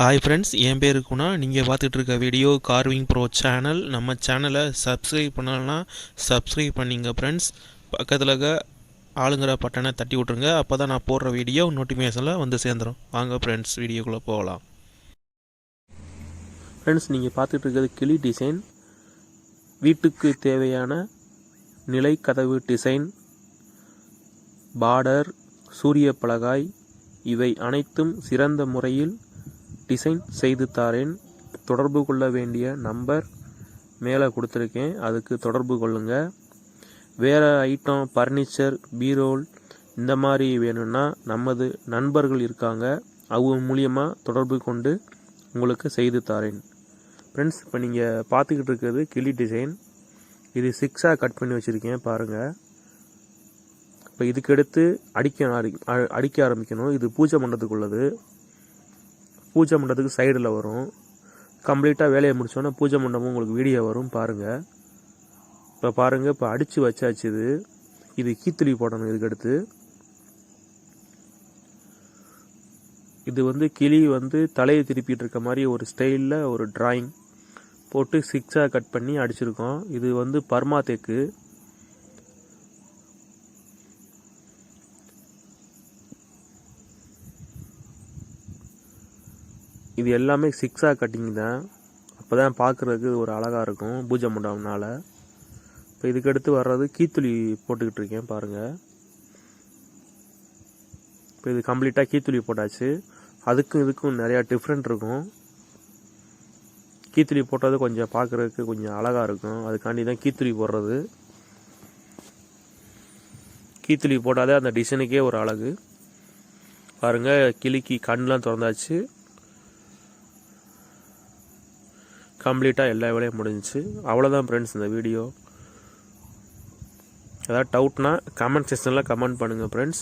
Hi friends, என் பேர் இருக்குன்னா நீங்கள் பார்த்துட்டு இருக்க வீடியோ கார்விங் ப்ரோ சேனல். நம்ம சேனலை சப்ஸ்கிரைப் பண்ணலன்னா சப்ஸ்கிரைப் பண்ணிங்க ஃப்ரெண்ட்ஸ். பக்கத்தில் இருக்க ஆளுங்கிற பட்டனை தட்டி விட்ருங்க. அப்போ தான் நான் போடுற வீடியோ நோட்டிஃபிகேஷனில் வந்து சேர்ந்துடும். வாங்க ஃப்ரெண்ட்ஸ், வீடியோக்குள்ளே போகலாம். ஃப்ரெண்ட்ஸ், நீங்கள் பார்த்துட்டு இருக்கிறது கிளி டிசைன். வீட்டுக்கு தேவையான நிலை கதவு டிசைன், பார்டர், சூரிய பலகாய் இவை அனைத்தும் சிறந்த முறையில் டிசைன் செய்து தாரேன். தொடர்பு கொள்ள வேண்டிய நம்பர் மேலே கொடுத்துருக்கேன், அதுக்கு தொடர்பு கொள்ளுங்க. வேறு ஐட்டம், ஃபர்னிச்சர், பீரோல் இந்த மாதிரி வேணும்னா நமது நண்பர்கள் இருக்காங்க, அவங்க மூலியமாக தொடர்பு கொண்டு உங்களுக்கு செய்து தாரேன். ஃப்ரெண்ட்ஸ், இப்போ நீங்கள் பார்த்துக்கிட்டு இருக்கிறது கிளி டிசைன். இது 6ஆக கட் பண்ணி வச்சுருக்கேன் பாருங்கள். இப்போ இதுக்கடுத்து அடிக்க ஆரம்பிக்கணும். இது பூஜை மண்டபத்துக்குள்ளது. பூஜை மண்டபத்துக்கு சைடில் வரும். கம்ப்ளீட்டாக வேலையை முடித்தோன்னா பூஜை மண்டபம் உங்களுக்கு வீடியோ வரும் பாருங்கள். இப்போ பாருங்கள், இப்போ அடித்து வச்சாச்சு. இது கீத்துளி போடணும். இதுக்கடுத்து இது கிளி தலையை திருப்பிட்டு இருக்க மாதிரி ஒரு ஸ்டைலில் ஒரு டிராயிங் போட்டு 6ஆக கட் பண்ணி அடிச்சிருக்கோம். இது பர்மா தேக்கு. இது எல்லாமே 6ஆக கட்டிங் தான். அப்போ தான் பார்க்குறதுக்கு ஒரு அழகாக இருக்கும் பூஜை மண்டபம்னால. இப்போ இதுக்கடுத்து வர்றது கீத்துளி போட்டுக்கிட்டு இருக்கேன் பாருங்கள். இப்போ இது கம்ப்ளீட்டாக கீத்துளி போட்டாச்சு. அதுக்கும் இதுக்கும் நிறையா டிஃப்ரெண்ட் இருக்கும். கீத்துளி போட்டது கொஞ்சம் பார்க்குறதுக்கு கொஞ்சம் அழகாக இருக்கும், அதுக்காண்டி தான் கீத்துளி போடுறது. கீத்துளி போட்டாலே அந்த டிசைனுக்கே ஒரு அழகு. பாருங்கள், கிளிக்கு கண்ணெலாம் திறந்தாச்சு. கம்ப்ளீட்டாக எல்லா வேலையும் முடிஞ்சிச்சு. அவ்வளோதான் ஃப்ரெண்ட்ஸ் இந்த வீடியோ. ஏதாவது டவுட்னா கமெண்ட் செக்ஷனில் கமெண்ட் பண்ணுங்கள் ஃப்ரெண்ட்ஸ்.